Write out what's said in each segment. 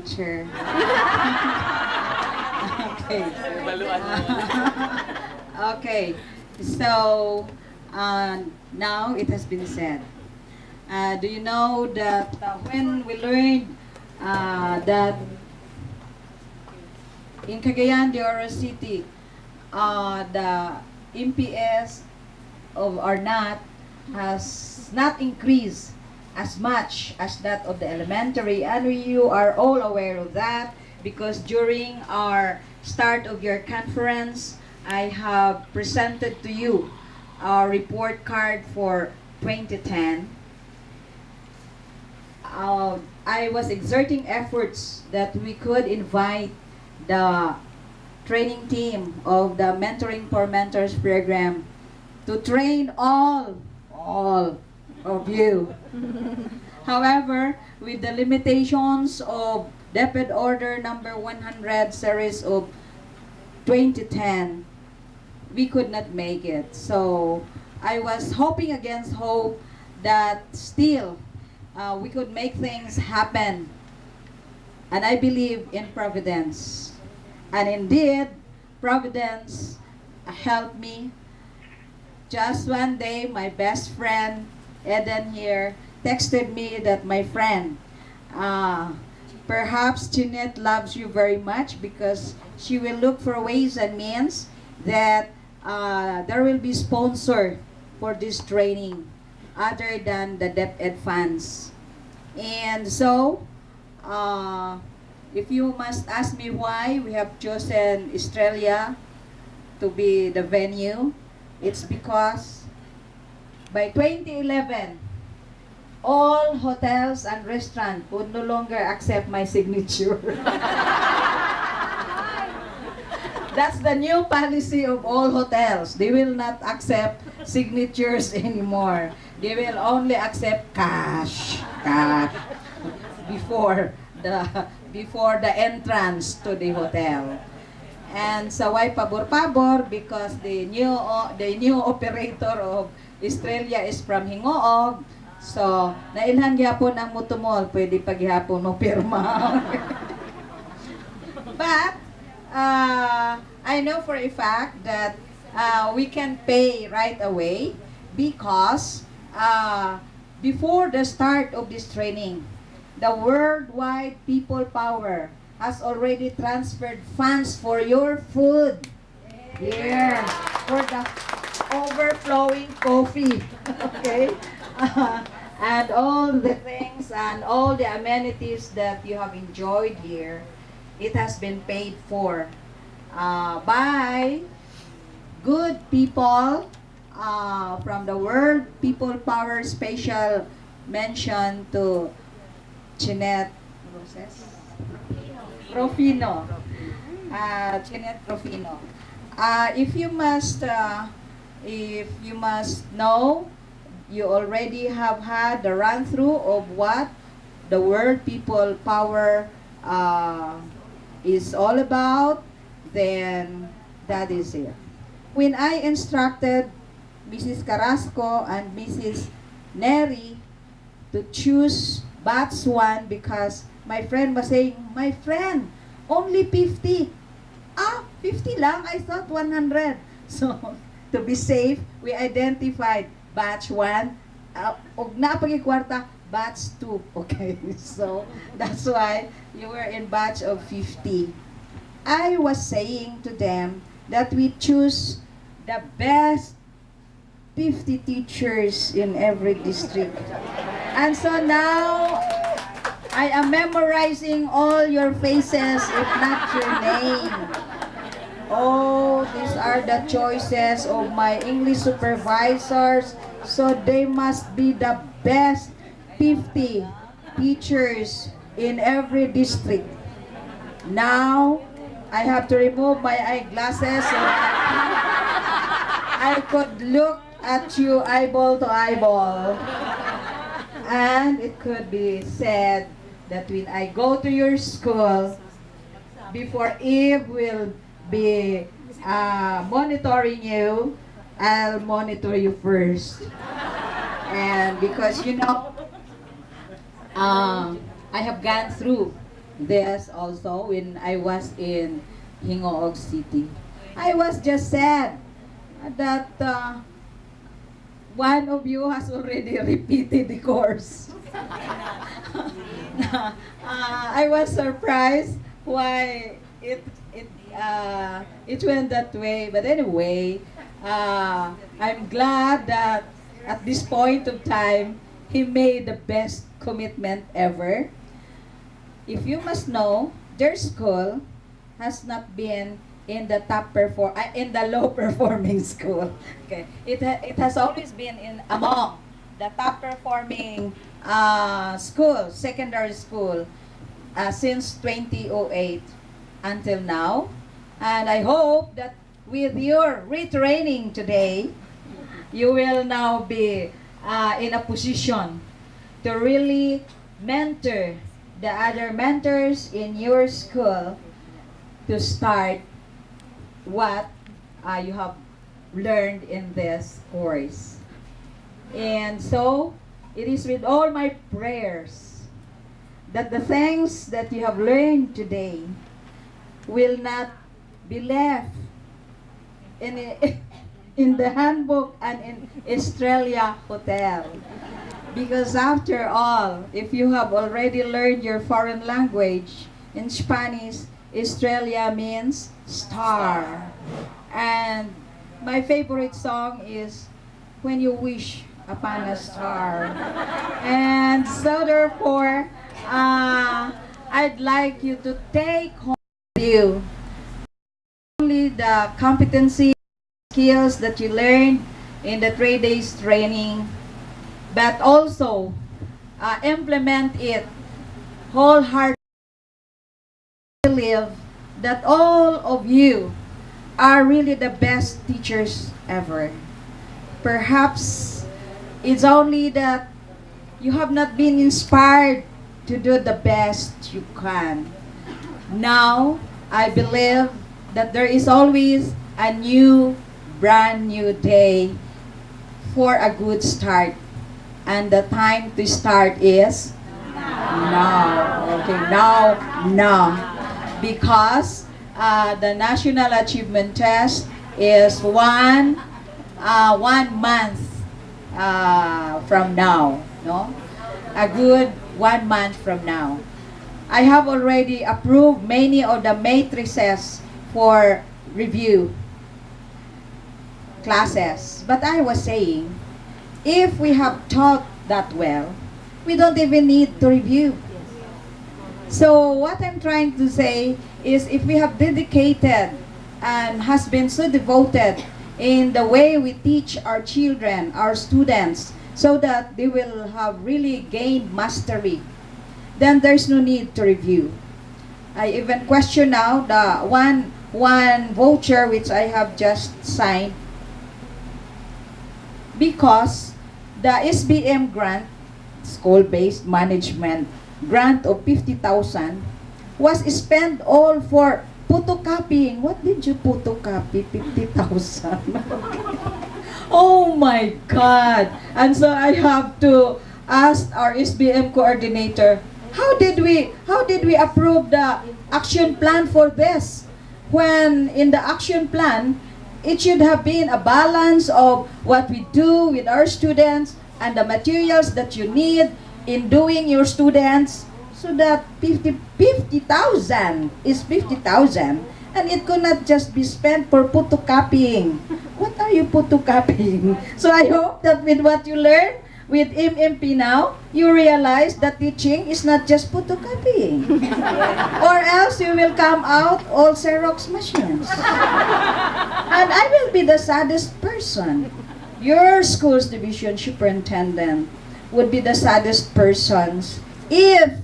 teacher. Okay. Okay. So, now it has been said. Do you know that when we learned that in Cagayan de Oro City, the MPS of our NAT has not increased as much as that of the elementary, and you are all aware of that because during our start of your conference, I have presented to you our report card for 2010. I was exerting efforts that we could invite the training team of the Mentoring for Mentors program to train all of you. However, with the limitations of DepEd Order number 100 series of 2010, we could not make it. So I was hoping against hope that still we could make things happen. And I believe in Providence. And indeed, Providence helped me. Just one day, my best friend, Eden here, texted me that my friend, perhaps Jeanette loves you very much because she will look for ways and means that there will be sponsor for this training other than the DepEd funds. And so, if you must ask me why we have chosen Australia to be the venue, it's because by 2011, all hotels and restaurants would no longer accept my signature. That's the new policy of all hotels. They will not accept signatures anymore. They will only accept cash before the entrance to the hotel. And so why pabor-pabor? Because the new operator of Australia is from Hingoog. So nailhan gyapon ang Motoomull, pwede pa gyapon mo pirma. But I know for a fact that we can pay right away because before the start of this training, the Worldwide People Power has already transferred funds for your food. Yeah, for the overflowing coffee. Okay? And all the things and all the amenities that you have enjoyed here, it has been paid for by good people from the World People Power. Special mention to Jeanette Rufino. Jeanette Rufino. If you must know, you already have had the run-through of what the World People Power is all about, then that is it. When I instructed Mrs. Carrasco and Mrs. Neri to choose batch 1 because my friend was saying, my friend, only 50. 50 lang? I thought 100. So, to be safe, we identified batch 1. Og napagikwarta, batch 2. Okay, so that's why you were in batch of 50. I was saying to them that we choose the best 50 teachers in every district. And so now, I am memorizing all your faces, if not your name. Oh, these are the choices of my English supervisors. So they must be the best 50 teachers in every district. Now, I have to remove my eyeglasses so I could look at you eyeball to eyeball. And it could be said that when I go to your school, before Eve will be monitoring you, I'll monitor you first. And because, you know, I have gone through this also when I was in Hingoog City. I was just sad that one of you has already repeated the course. I was surprised why it went that way. But anyway, I'm glad that at this point of time, he made the best commitment ever. If you must know, their school has not been in the in the low performing school. Okay, it has always been in among the top performing school, secondary school, since 2008 until now. And I hope that with your retraining today, you will now be in a position to really mentor the other mentors in your school to start what you have learned in this course. And so, it is with all my prayers that the things that you have learned today will not be left in, in the handbook and in Estrella Hotel. Because after all, if you have already learned your foreign language, in Spanish, Estrella means star. And my favorite song is When You Wish Upon a Star. And so therefore, I'd like you to take home with you only the competency, skills that you learned in the 3 days training, but also implement it wholeheartedly. Believe that all of you are really the best teachers ever. Perhaps it's only that you have not been inspired to do the best you can. Now, I believe that there is always a brand new day for a good start. And the time to start is now. Okay, now. Because the National Achievement Test is one month from now. No? A good 1 month from now. I have already approved many of the matrices for review classes. But I was saying, if we have taught that well, we don't even need to review. So what I'm trying to say is if we have dedicated and has been so devoted in the way we teach our children, our students, so that they will have really gained mastery, then there's no need to review. I even question now the one voucher which I have just signed, because the SBM grant, school-based management grant of 50,000 was spent all for photocopying. What did you photocopy? 50,000. Oh my God! And so I have to ask our SBM coordinator, how did we approve the action plan for this? When in the action plan, it should have been a balance of what we do with our students and the materials that you need in doing your students, so that 50,000 is 50,000, and it could not just be spent for photocopying. What are you photocopying? So I hope that with what you learn with MMP now, you realize that teaching is not just photocopying. Or else you will come out all Xerox machines. And I will be the saddest person. Your school's division superintendent would be the saddest persons if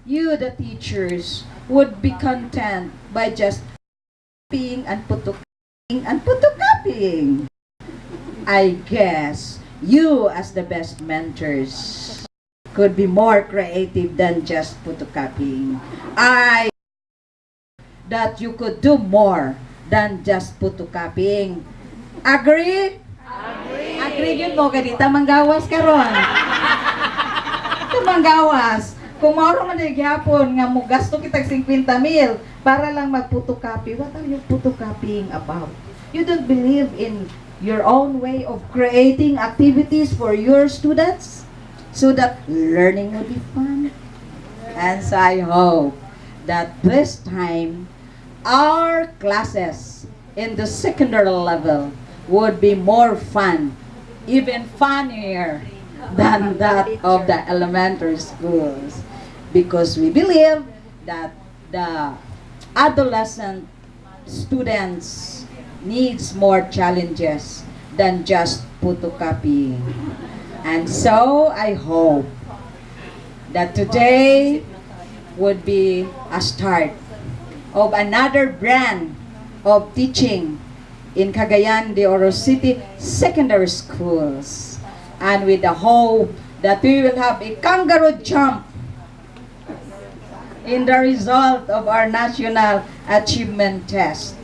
you, the teachers, would be content by just copying and photocopying. I guess you, as the best mentors, could be more creative than just photocopying. That you could do more than just photocopying. Agree? Agree yun mo, ganita manggawas karon. Manggawas. Kung mauro man yung gihapon nga mo gasto kitag 50,000 para lang mag-photocopy, what are you photocopying about? You don't believe in your own way of creating activities for your students so that learning will be fun. And so I hope that this time our classes in the secondary level would be more fun, even funnier than that of the elementary schools, because we believe that the adolescent students needs more challenges than just photocopying. And so I hope that today would be a start of another brand of teaching in Cagayan de Oro City secondary schools, and with the hope that we will have a kangaroo jump in the result of our national achievement test.